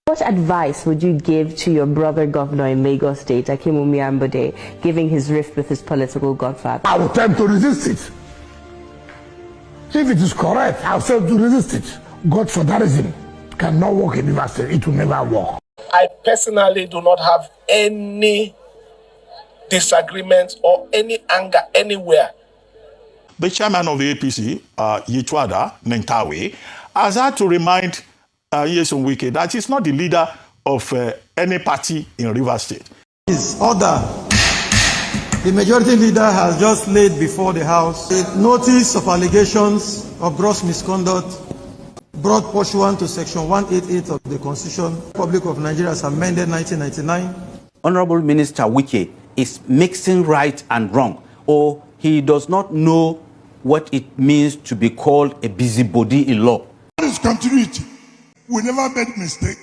What advice would you give to your brother governor in Lagos State, Akinwumi Ambode, giving his rift with his political godfather? I will tell him to resist it. If it is correct, I'll tell him to resist it. Godfatherism cannot work in Rivers State. It will never work. I personally do not have any disagreement or any anger anywhere. The chairman of the APC, Yichwada Nentawe, has had to remind Nyesom Wike that he's not the leader of any party in Rivers State. Order. The majority leader has just laid before the House a notice of allegations of gross misconduct brought pursuant to Section 188 of the Constitution, Republic of Nigeria as amended 1999. Honorable Minister Wike is mixing right and wrong, or he does not know what it means to be called a busybody in law. That is continuity. We never make mistake.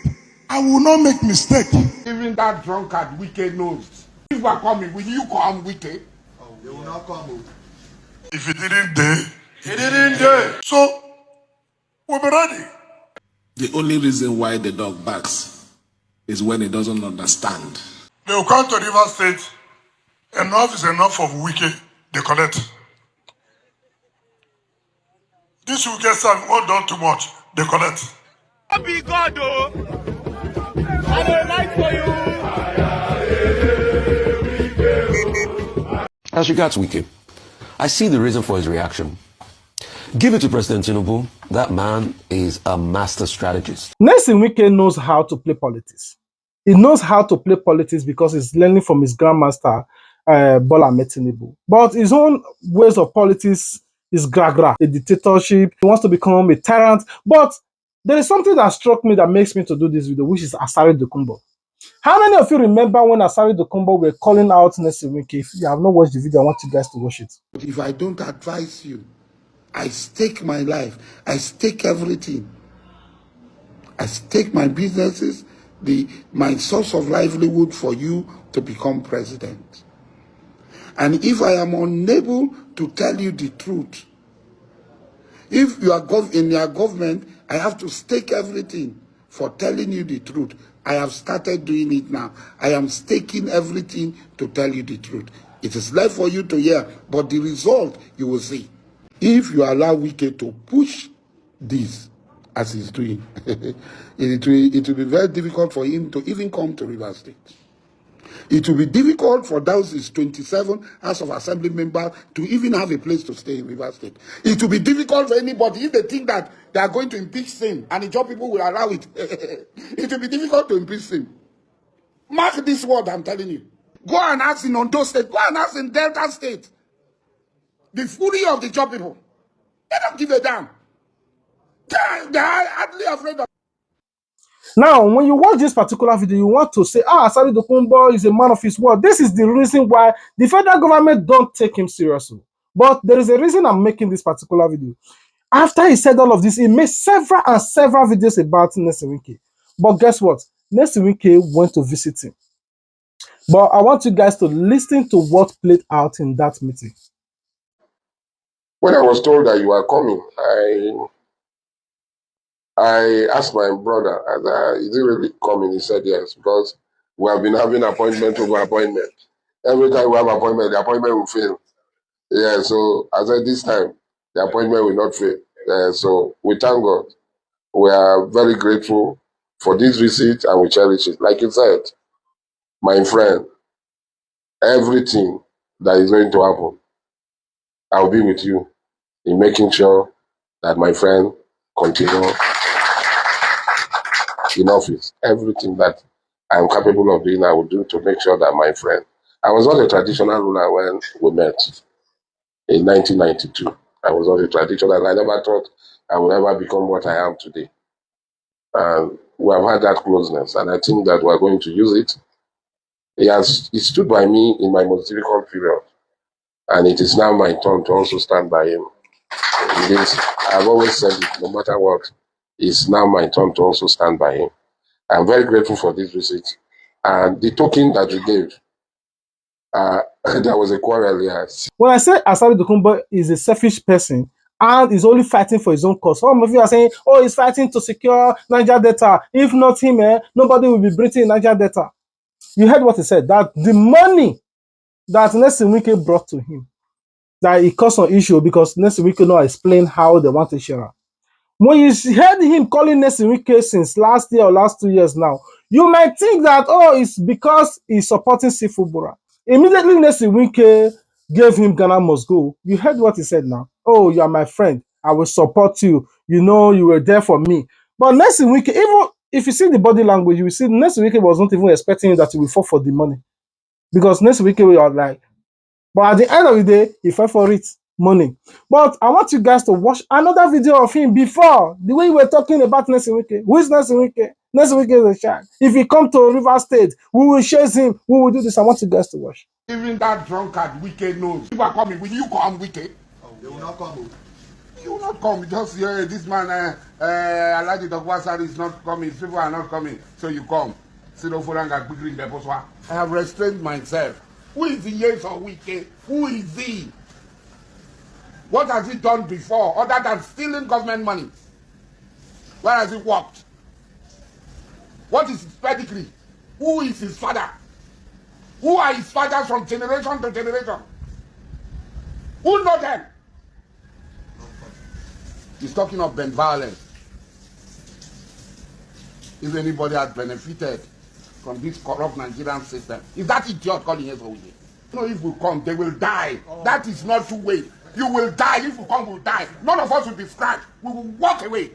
I will not make mistake. Even that drunkard Wike knows. If we are coming, will you come, Wike? Oh, they will not come. If it didn't dare, it didn't dare. So, we'll be ready. The only reason why the dog barks is when it doesn't understand. They will come to River State. Enough is enough of Wike. They collect. This will get some all done too much. They collect. Be God, oh. I don't like for you. As regards Wike, I see the reason for his reaction. Give it to President Tinubu. That man is a master strategist. Nyesom Wike knows how to play politics. He knows how to play politics because he's learning from his grandmaster, Bola Tinubu. But his own ways of politics is gra-gra, a dictatorship. He wants to become a tyrant. But there is something that struck me that makes me to do this video, which is Asari Dokubo. How many of you remember when Asari Dokubo were calling out Nyesom Wike? If you have not watched the video, I want you guys to watch it. But if I don't advise you, I stake my life, I stake everything. I stake my businesses, my source of livelihood for you to become president. And if I am unable to tell you the truth, if you are in your government, I have to stake everything for telling you the truth. I have started doing it now. I am staking everything to tell you the truth. It is left for you to hear, but the result you will see. If you allow Wike to push this, as he's doing, it will be very difficult for him to even come to Rivers State. It will be difficult for those 27 House of Assembly members to even have a place to stay in Rivers State. It will be difficult for anybody if they think that they are going to impeach him and the job people will allow it. It will be difficult to impeach him. Mark this word I'm telling you. Go and ask in Ondo State. Go and ask in Delta State. The fury of the job people. They don't give a damn. They are hardly afraid of. Now, when you watch this particular video, you want to say, Asari Dokubo is a man of his word. This is the reason why the federal government don't take him seriously. But there is a reason I'm making this particular video. After he said all of this, he made several videos about Nyesom Wike. But guess what? Nyesom Wike went to visit him. But I want you guys to listen to what played out in that meeting. When I was told that you are coming, I asked my brother, is he really coming? He said yes, because we have been having appointment over appointment. Every time we have appointment, the appointment will fail. Yeah, so I said this time, the appointment will not fail. So we thank God. We are very grateful for this visit and we cherish it. Like you said, my friend, everything that is going to happen, I will be with you in making sure that my friend continue in office. Everything that I am capable of doing, I will do to make sure that my friend. I was not a traditional ruler when we met in 1992. I was not a traditional. I never thought I would ever become what I am today. And we have had that closeness, and I think that we are going to use it. He stood by me in my most difficult period, and it is now my turn to also stand by him. I've always said it, no matter what, it's now my turn to also stand by him. I'm very grateful for this visit. And the token that you gave, there was a quarrel here. When I say Asari Dokubo is a selfish person, and he's only fighting for his own cause. Some of you are saying, oh, he's fighting to secure Niger Delta. If not him, nobody will be breathing in Niger Delta. You heard what he said, that the money that Nyesom Wike brought to him, that it caused an issue because Nyesom Wike not explain how they want to share. When you heard him calling Nyesom Wike since last year or last 2 years now, you might think that, oh, it's because he's supporting Fubara. Immediately, Nyesom Wike gave him Ghana must go. You heard what he said now. Oh, you are my friend. I will support you. You know, you were there for me. But Nyesom Wike, even if you see the body language, you will see Nyesom Wike was not even expecting that he will fall for the money. Because Nyesom Wike was like, but at the end of the day, he fell for it, money. But I want you guys to watch another video of him before, the way we were talking about Nyesom Wike. Who is Nyesom Wike? Nyesom Wike is a child. If he come to River State, we will chase him. We will do this. I want you guys to watch. Even that drunkard Wike knows. People are coming. Will you come, Wike? Oh, they will not come. You will not come. Just hear this man, Asari Dokubo is not coming. People are not coming. So you come. I have restrained myself. Who is the Nyesom Wike? Who is he? What has he done before other than stealing government money? Where has he worked? What is his pedigree? Who is his father? Who are his fathers from generation to generation? Who know them? He's talking of Ben violence. If anybody has benefited from this corrupt Nigerian system, is that idiot calling Nyesom Wike? No, if we come, they will die. Oh. That is not two way. You will die. If we come, we'll die. None of us will be scratched. We will walk away.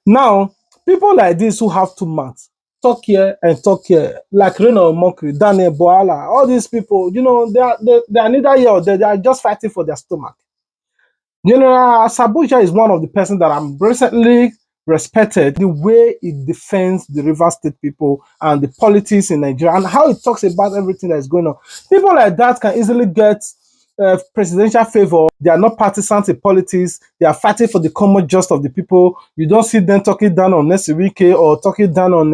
Now, people like this who have 2 mouths, talk here and talk here, like Reno Mokri, Daniel Boala, all these people, you know, they are neither here or there. They are just fighting for their stomach. General Sabuja is one of the persons that I'm recently respected, the way it defends the River State people and the politics in Nigeria and how it talks about everything that is going on. People like that can easily get presidential favor. They are not partisans in politics. They are fighting for the common just of the people. You don't see them talking down on Nyesom Wike or talking down on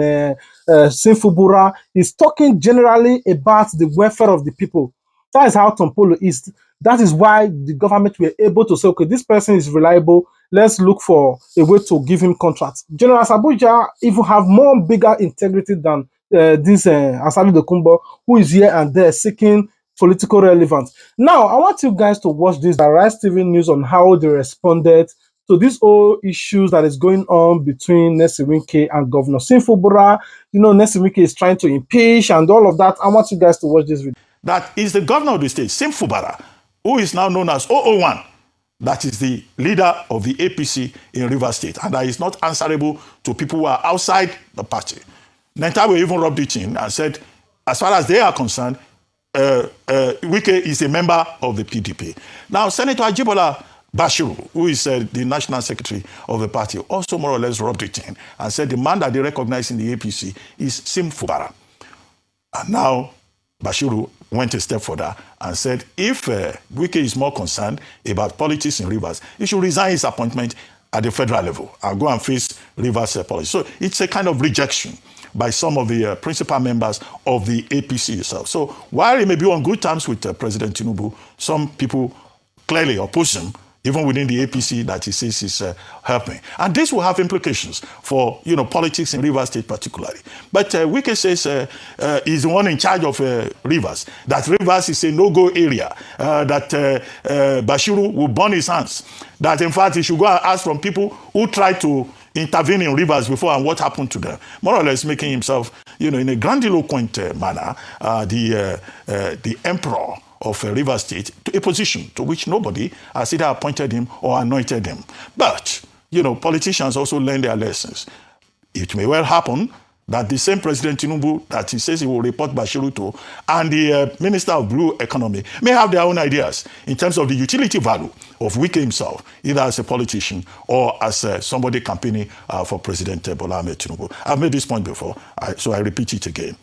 Fubara. He's talking generally about the welfare of the people. That is how Tompolo is. That is why the government were able to say, okay, this person is reliable. Let's look for a way to give him contracts. General Sabuja even have more bigger integrity than this Asari Dokubo, who is here and there seeking political relevance. Now, I want you guys to watch this Rise TV news on how they responded to these whole issues that is going on between Nyesom Wike and Governor Fubara. You know, Nyesom Wike is trying to impeach and all of that. I want you guys to watch this video. That is the governor of the state, Fubara, who is now known as 001. That is the leader of the APC in River State, and that is not answerable to people who are outside the party. Nentawe even rubbed it in and said, as far as they are concerned, Wike is a member of the PDP. Now, Senator Wike Bashiru, who is the national secretary of the party, also more or less rubbed it in and said the man that they recognize in the APC is Fubara. And now Bashiru went a step further and said if Wike is more concerned about politics in Rivers, he should resign his appointment at the federal level and go and face Rivers politics. So it's a kind of rejection by some of the principal members of the APC itself. So while he may be on good terms with President Tinubu, some people clearly oppose him, even within the APC that he says is helping. And this will have implications for, you know, politics in Rivers State particularly. But Wike says he's the one in charge of Rivers, that Rivers is a no-go area, that Bashiru will burn his hands, that in fact he should go and ask from people who tried to intervene in Rivers before and what happened to them, more or less making himself, you know, in a grandiloquent manner, the emperor of River State to a position to which nobody has either appointed him or anointed him. But, you know, politicians also learn their lessons. It may well happen that the same President Tinubu that he says he will report Bashiru to and the Minister of Blue Economy may have their own ideas in terms of the utility value of Wike himself, either as a politician or as somebody campaigning for President Bola Ahmed Tinubu. I've made this point before, so I repeat it again.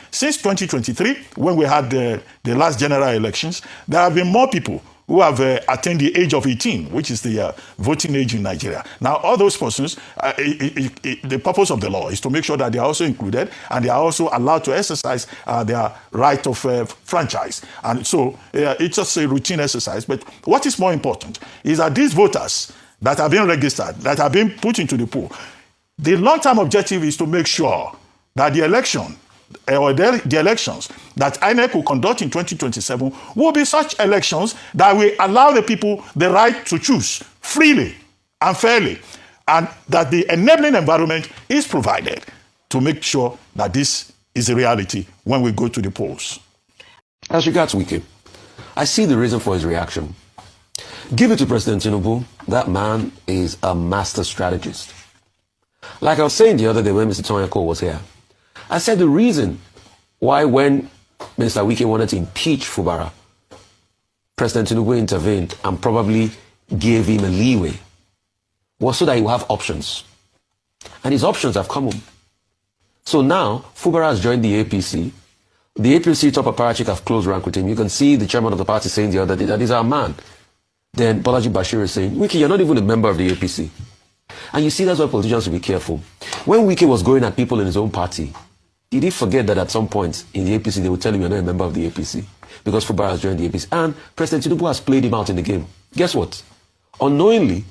Since 2023, when we had the last general elections, there have been more people who have attained the age of 18, which is the voting age in Nigeria. Now, all those persons, the purpose of the law is to make sure that they are also included and they are also allowed to exercise their right of franchise. And so it's just a routine exercise. But what is more important is that these voters that have been registered, that have been put into the pool, the long-term objective is to make sure that the election or the elections that INEC will conduct in 2027 will be such elections that will allow the people the right to choose freely and fairly, and that the enabling environment is provided to make sure that this is a reality when we go to the polls. As regards Wike, I see the reason for his reaction. Give it to President Tinubu. That man is a master strategist. Like I was saying the other day when Mr. Tonyako was here, I said the reason why when Minister Wike wanted to impeach Fubara, President Tinubu intervened and probably gave him a leeway was so that he will have options. And his options have come home. So now, Fubara has joined the APC. The APC top apparatchik have closed rank with him. You can see the chairman of the party saying the other day that he's our man. Then Bolaji Bashiru is saying, Wike, you're not even a member of the APC. And you see, that's why politicians should be careful. When Wike was going at people in his own party, he did forget that at some point in the APC, they would tell him you're not a member of the APC because Fubara has joined the APC. And President Tinubu has played him out in the game. Guess what? Unknowingly,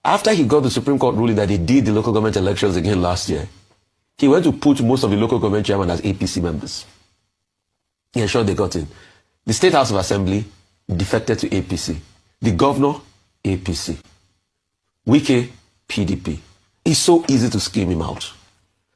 after he got the Supreme Court ruling that he did the local government elections again last year, he went to put most of the local government chairmen as APC members. He ensured they got in. The State House of Assembly defected to APC. The governor, APC. Wike, PDP. It's so easy to scheme him out.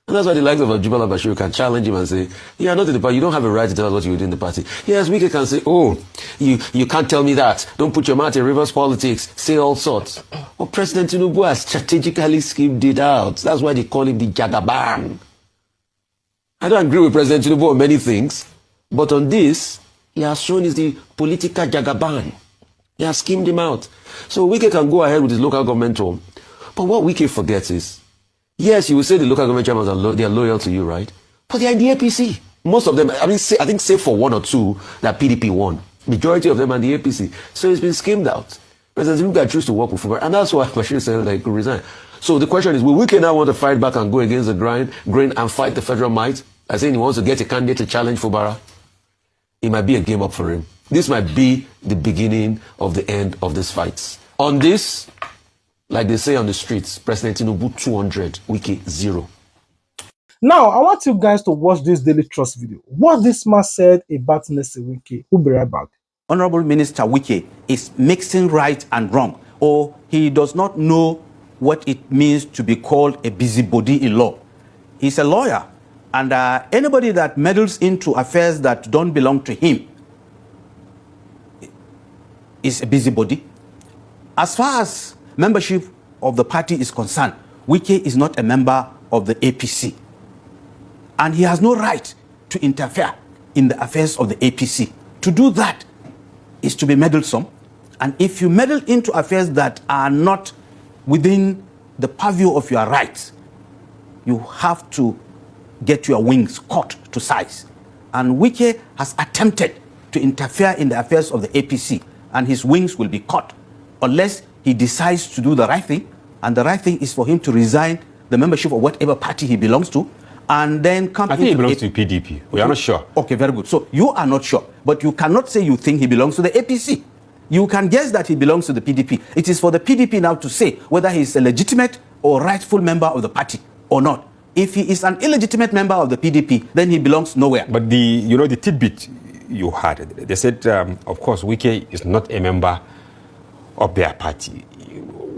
And that's why the likes of Jubala Bashiru can challenge him and say, you are not in the party, you don't have a right to tell us what you do in the party. Yes, Wike can say, oh, you can't tell me that. Don't put your mouth in reverse politics. Say all sorts. But President Tinubu has strategically schemed it out. That's why they call him the Jagaban. I don't agree with President Tinubu on many things, but on this, he has shown he's the political Jagaban. He has schemed him out. So Wike can go ahead with his local government home. But what Wike forgets is, yes, you will say the local government chairmen they are loyal to you, right? But they are in the APC. Most of them, I think save for one or two that PDP won. Majority of them are in the APC. So it's been schemed out. President Tinubu choose to work with Fubara, and that's why Bashir said that he could resign. So the question is, will Wike now want to fight back and go against the grain and fight the federal might? I think he wants to get a candidate to challenge Fubara. It might be a game up for him. This might be the beginning of the end of this fight. On this, like they say on the streets, President Tinubu 200, Wike 0. Now, I want you guys to watch this Daily Trust video. What this man said about Nyesom Wike. We'll be right back. Honorable Minister Wike is mixing right and wrong, or he does not know what it means to be called a busybody in law. He's a lawyer, and anybody that meddles into affairs that don't belong to him is a busybody. As far as membership of the party is concerned, Wike is not a member of the APC. And he has no right to interfere in the affairs of the APC. To do that is to be meddlesome. And if you meddle into affairs that are not within the purview of your rights, you have to get your wings cut to size. And Wike has attempted to interfere in the affairs of the APC, and his wings will be cut unless he decides to do the right thing. And the right thing is for him to resign the membership of whatever party he belongs to, and then come I think he belongs to PDP. We are not sure. Okay, very good. So you are not sure, but you cannot say you think he belongs to the APC. You can guess that he belongs to the PDP. It is for the PDP now to say whether he is a legitimate or rightful member of the party or not. If he is an illegitimate member of the PDP, then he belongs nowhere. But the tidbit you had, they said, of course, Wike is not a member of their party.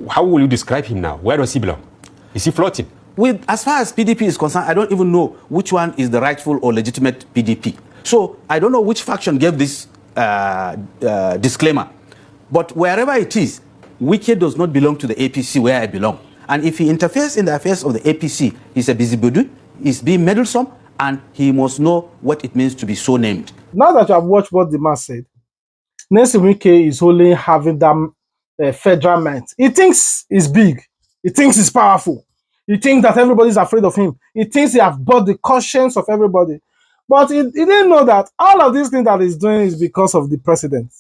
How will you describe him now? Where does he belong? Is he floating? As far as PDP is concerned, I don't even know which one is the rightful or legitimate PDP. So I don't know which faction gave this disclaimer. But wherever it is, Wike does not belong to the APC where I belong. And if he interferes in the affairs of the APC, he's a busybody, he's being meddlesome, and he must know what it means to be so named. Now that you have watched what the man said, Nyesom Wike is only having that federal might. He thinks he's big. He thinks he's powerful. He thinks that everybody's afraid of him. He thinks he has bought the conscience of everybody. But he didn't know that all of these things that he's doing is because of the president.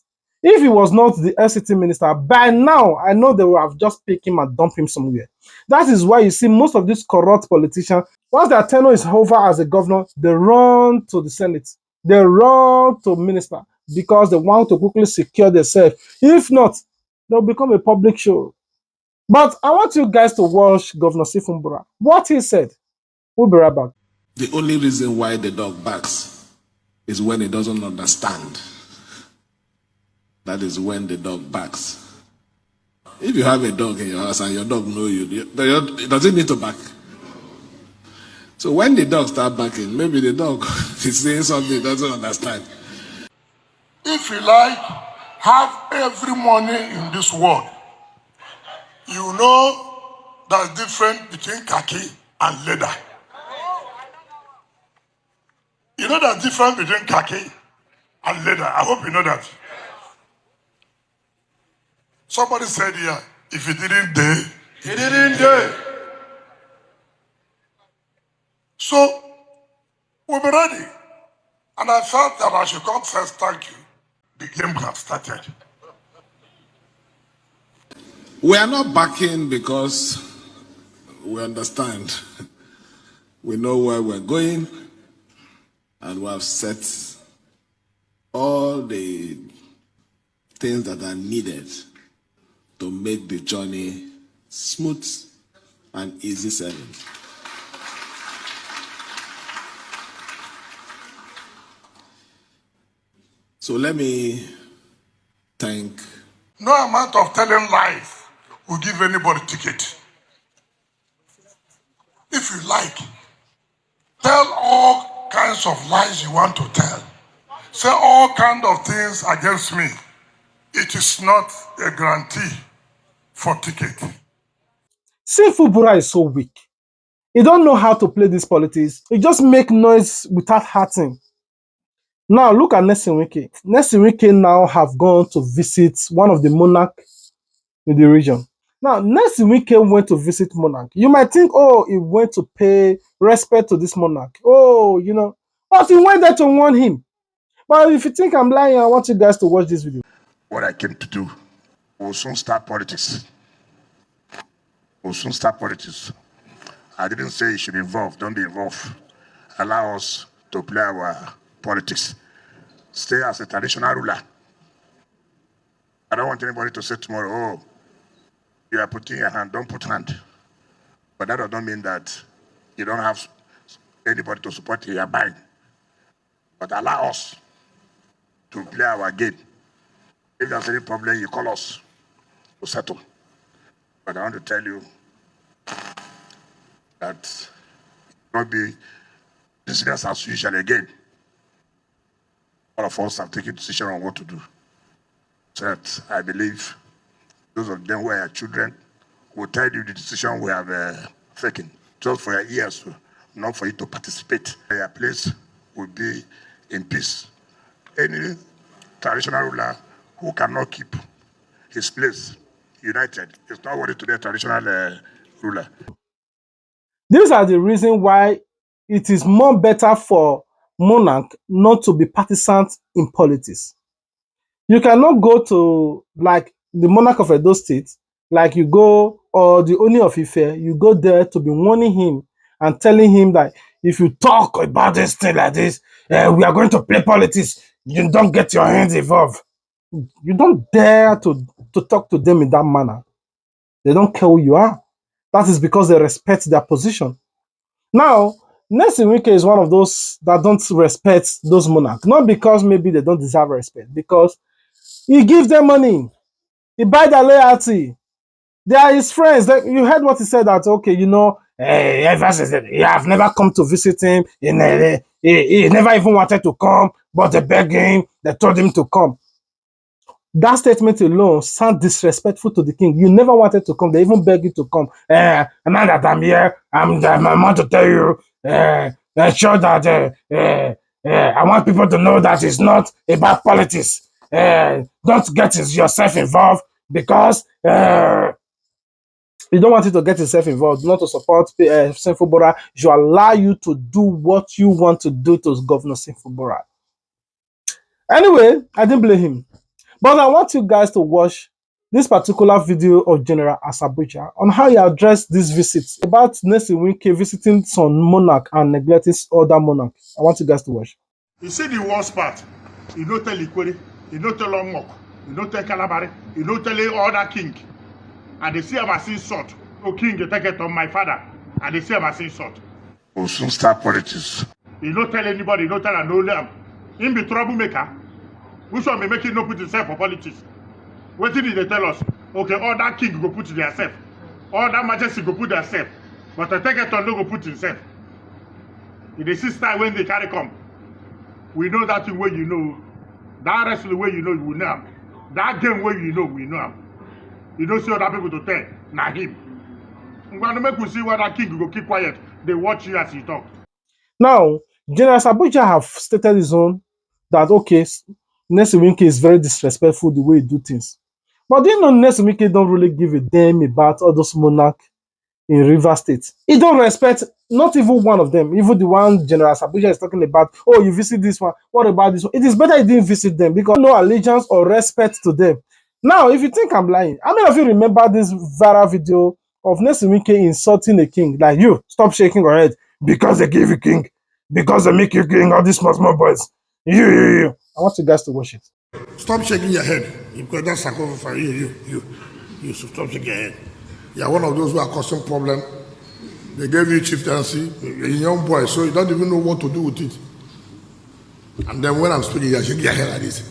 If he was not the FCT minister, by now, I know they would have just picked him and dumped him somewhere. That is why you see most of these corrupt politicians, once their tenure is over as a governor, they run to the Senate. They run to minister because they want to quickly secure themselves. If not, they'll become a public show. But I want you guys to watch Governor Sifumbura. What he said. We'll be right back. The only reason why the dog barks is when it doesn't understand. That is when the dog barks. If you have a dog in your house and your dog knows you, it doesn't need to bark. So when the dog starts barking, maybe the dog is saying something it doesn't understand. If you like, have every money in this world. You know there's difference between khaki and leather. You know there's difference between khaki and leather. I hope you know that. Somebody said here, if he didn't dare, he didn't dare. So we'll be ready. And I felt that I should come first, thank you. The game has started. We are not backing because we understand. We know where we're going, and we have set all the things that are needed to make the journey smooth and easy sailing. So let me thank. No amount of telling lies will give anybody ticket. If you like, tell all kinds of lies you want to tell. Say all kinds of things against me. It is not a guarantee for ticket. Fubara is so weak. He don't know how to play this politics. He just make noise without hurting. Now look at Nyesom Wike. Nyesom Wike now have gone to visit one of the monarchs in the region. Now Nyesom Wike went to visit monarch. You might think, oh, he went to pay respect to this monarch. Oh, you know, but he went there to warn him. But if you think I'm lying, I want you guys to watch this video. What I came to do, we'll soon start politics. We'll soon start politics. I didn't say you should be involved. Don't be involved. Allow us to play our politics. Stay as a traditional ruler. I don't want anybody to say tomorrow, oh, you are putting your hand, don't put hand. But that does not mean that you don't have anybody to support your buying. But allow us to play our game. If there's any problem, you call us to settle. But I want to tell you that it will not be business as usual again. All of us have taken a decision on what to do. So that I believe those of them who are children will tell you the decision we have taken, just for your ears, not for you to participate. Your place will be in peace. Any traditional ruler who cannot keep his place united is not worthy to be a traditional ruler. These are the reasons why it is more better for monarch not to be partisan in politics. You cannot go to like the monarch of Edo State, like you go, or the Oni of Ife, you go there to be warning him and telling him that if you talk about this thing like this, we are going to play politics. You don't get your hands involved. You don't dare to talk to them in that manner. They don't care who you are. That is because they respect their position. Now, Nyesom Wike is one of those that don't respect those monarchs. Not because maybe they don't deserve respect, because he gives them money. He buys their loyalty. They are his friends. Like, you heard what he said that, okay, you know, ever since I've never come to visit him. He never even wanted to come, but they begged him. They told him to come. That statement alone sounds disrespectful to the king. You never wanted to come. They even begged you to come. Now that I'm here, I want to tell you, sure that I want people to know that it's not about politics. Don't get yourself involved because you don't want you to get yourself involved, not to support Fubara. You allow you to do what you want to do to Governor Fubara. Anyway, I didn't blame him. But I want you guys to watch this particular video of General Asabuja on how he addressed this visit about Nyesom Wike visiting some monarch and neglecting other monarch. I want you guys to watch. You see the worst part? You don't tell Ikwere, you don't tell Omok, you don't tell Kalabari, you don't tell other king. And they say I'm saying sort. Oh, king, you take it on my father. And they say I'm saying sort. We'll soon start politics. You don't tell anybody, you don't tell no lamb. Him be troublemaker. Which one be making no put himself for politics? What did they tell us? Okay, all that king go put themselves. All that majesty go put themselves. But the take it on no go put himself. In the sister when they carry come. We know that way you know. That wrestling way you know, we know. That game way you know, we know. You don't see other people to tell. Nah him. I'm going to make you see why that king go keep quiet. They watch you as he talk. Now, General Asabuja have stated his own that okay, Nyesom Wike is very disrespectful the way he do things. But do you know Nyesom Wike don't really give a damn about all those monarchs in Rivers State? He don't respect not even one of them, even the one General Asabuja is talking about. Oh, you visit this one. What about this one? It is better he didn't visit them because no allegiance or respect to them. Now, if you think I'm lying, how many of you remember this viral video of Nyesom Wike insulting a king? Like, you, stop shaking your head because they give you king, because they make you king, all these small boys. You. I want you guys to watch it. Stop shaking your head because that's sacrifice for you. So stop shaking your head. You're one of those who are causing problem. They gave you chieftaincy, a young boy, so you don't even know what to do with it. And then when I'm speaking, you're shaking your head like this.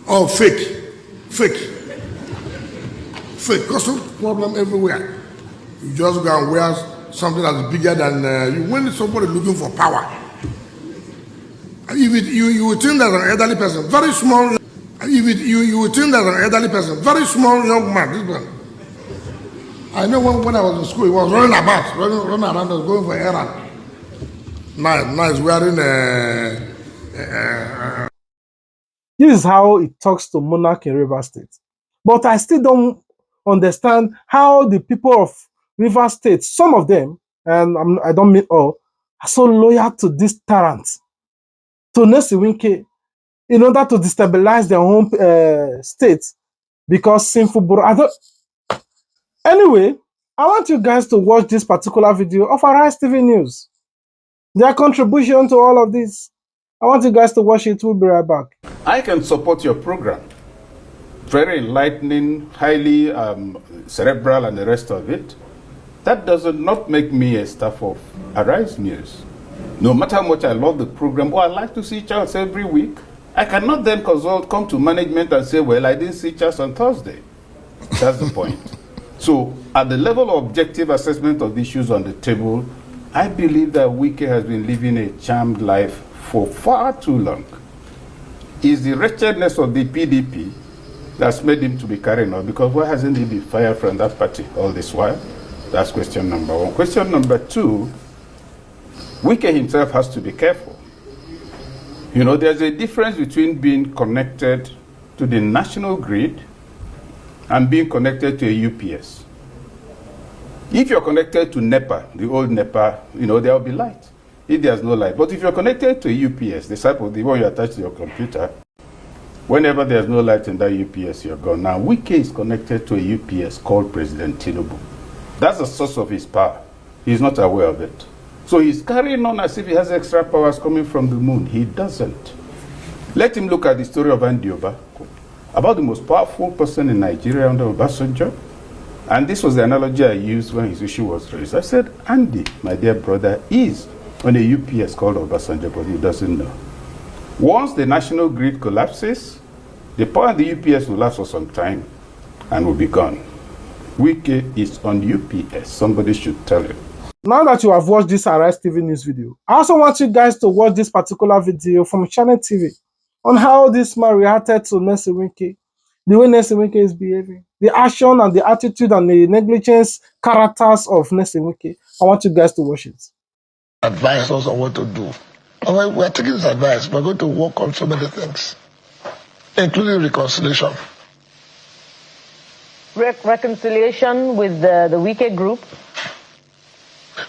Oh, fake, causing problem everywhere. You just go and wear something that's bigger than you. When somebody looking for power, if you would think that an elderly person, very small. If you would think that an elderly person, very small young man, this man. I know when I was in school, he was running around, was going for errand. Now he's wearing This is how it talks to monarch in Rivers State. But I still don't understand how the people of Rivers State, some of them, and I don't mean all, are so loyal to this tyrant, to Nyesom Wike, in order to destabilize their own state because sinful Fubara. Anyway, I want you guys to watch this particular video of Arise TV News. Their contribution to all of this. I want you guys to watch it. We'll be right back. I can support your program. Very enlightening, highly cerebral and the rest of it. That does not make me a staff of Arise News. No matter how much I love the program, I like to see Charles every week. I cannot then come to management and say, well, I didn't see Charles on Thursday. That's the point. So, at the level of objective assessment of the issues on the table, I believe that Wike has been living a charmed life for far too long. Is the wretchedness of the PDP that's made him to be carrying on? Because why hasn't he been fired from that party all this while? That's question number one. Question number two, Wike himself has to be careful. You know, there's a difference between being connected to the national grid and being connected to a UPS. If you're connected to NEPA, the old NEPA, you know, there will be light. If there's no light. But if you're connected to a UPS, the type of the one you attach to your computer, whenever there's no light in that UPS, you're gone. Now, Wike is connected to a UPS called President Tinubu. That's the source of his power. He's not aware of it. So he's carrying on as if he has extra powers coming from the moon. He doesn't. Let him look at the story of Andy Oba, about the most powerful person in Nigeria under Obasanjo. And this was the analogy I used when his issue was raised. I said, Andy, my dear brother, is on a UPS called Obasanjo, but he doesn't know. Once the national grid collapses, the power of the UPS will last for some time and will be gone. Wike is on UPS. Somebody should tell you. Now that you have watched this Arise TV News video, I also want you guys to watch this particular video from Channel TV on how this man reacted to Nyesom Wike, the way Nyesom Wike is behaving, the action and the attitude and the negligence characters of Nyesom Wike. I want you guys to watch it. Advise us on what to do. We're taking this advice. We're going to work on so many things, including reconciliation. Reconciliation with the Wike group?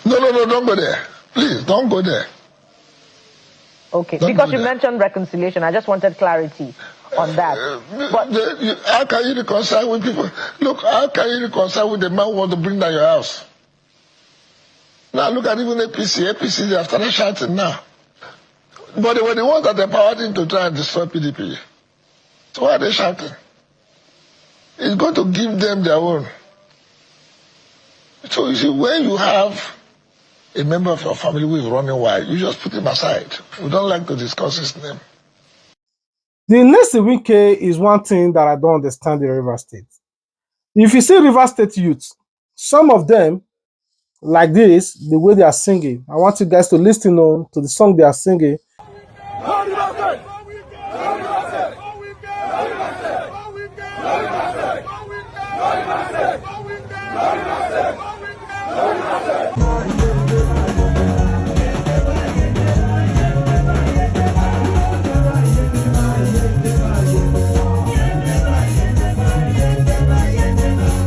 No, don't go there. Please, don't go there. Okay, Don't because go you there. mentioned reconciliation, I just wanted clarity on that. How can you reconcile with people? Look, how can you reconcile with the man who wants to bring down your house? Now look at even APC. APC, they have started shouting now. But they were the ones that empowered him to try and destroy PDP. So why are they shouting? It's going to give them their own. So you see, when you have a member of your family who is running wild, you just put him aside. We don't like to discuss his name. The Nyesom Wike is one thing that I don't understand in River State. If you see River State youth, some of them, like this, the way they are singing, I want you guys to listen on to the song they are singing.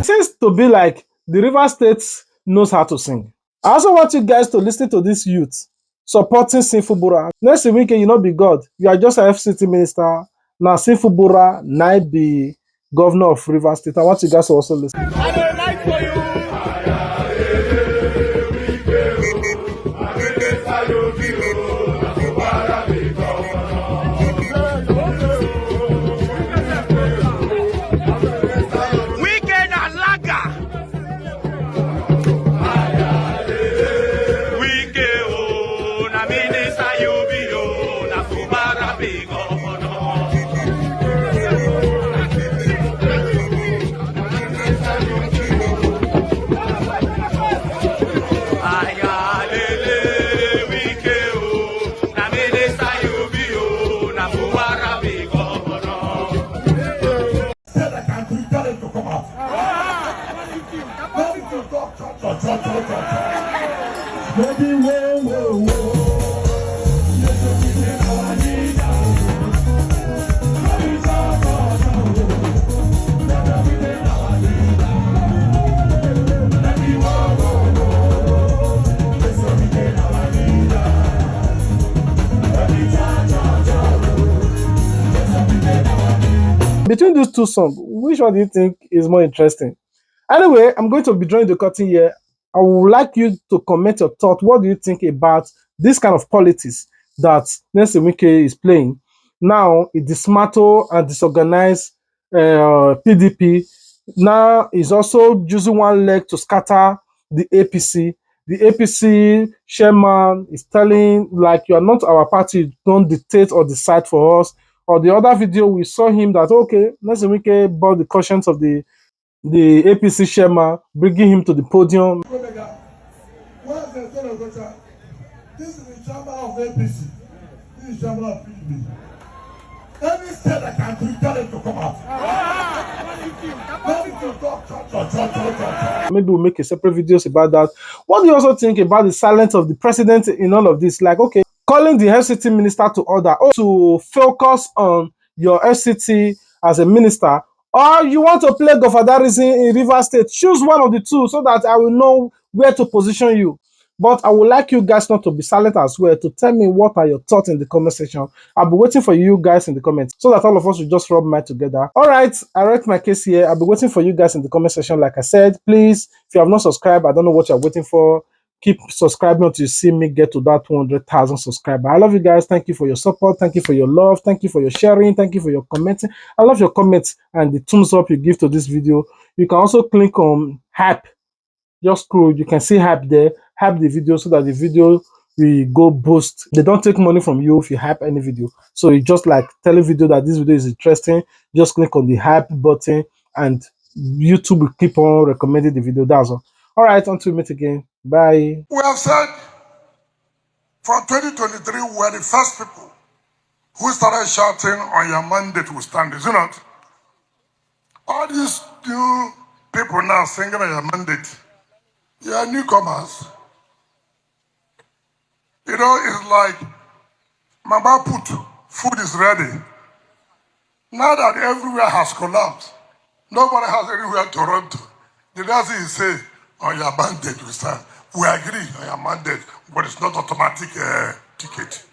Seems to be like the River State knows how to sing. I also want you guys to listen to this youth supporting Fubara. Nyesom Wike, you not be God. You are just a FCT minister. Now Fubara, now be governor of River State. I want you guys to also listen. Between these two songs, which one do you think is more interesting? Anyway, I'm going to be drawing the curtain here. I would like you to comment your thought. What do you think about this kind of politics that Nyesom Wike is playing? Now, it dismantle and disorganize PDP. Now, is also using one leg to scatter the APC. The APC chairman is telling, like, you are not our party, don't dictate or decide for us. Or the other video, we saw him that, okay, Nyesom Wike bought the conscience of the APC chairman, bringing him to the podium. This is the chairman of APC. This is the chairman of PDP. Any state that can do, tell them to come out. Maybe we'll make a separate videos about that. What do you also think about the silence of the president in all of this? Like, okay, calling the FCT minister to order, or to focus on your FCT as a minister, or you want to play Gofadarism in River State. Choose one of the two so that I will know where to position you. But I would like you guys not to be silent as well, to tell me what are your thoughts in the comment section. I'll be waiting for you guys in the comments so that all of us will just rub mind together. All right, I write my case here. I'll be waiting for you guys in the comment section. Like I said, please, if you have not subscribed, I don't know what you're waiting for. Keep subscribing until you see me get to that 200,000 subscribers. I love you guys. Thank you for your support. Thank you for your love. Thank you for your sharing. Thank you for your commenting. I love your comments and the thumbs up you give to this video. You can also click on hype. Just scroll. You can see hype there. Hype the video so that the video will go boost. They don't take money from you if you hype any video. So you just like tell a video that this video is interesting. Just click on the hype button and YouTube will keep on recommending the video. That's all. All right, until we meet again. Bye. We have said for 2023, we were the first people who started shouting on your mandate will stand, is it not? All these new people now singing on your mandate, you are newcomers. You know, it's like Mama put food is ready. Now that everywhere has collapsed, nobody has anywhere to run to. The next thing you say, on your mandate, we stand. We agree on your mandate, but it's not automatic ticket.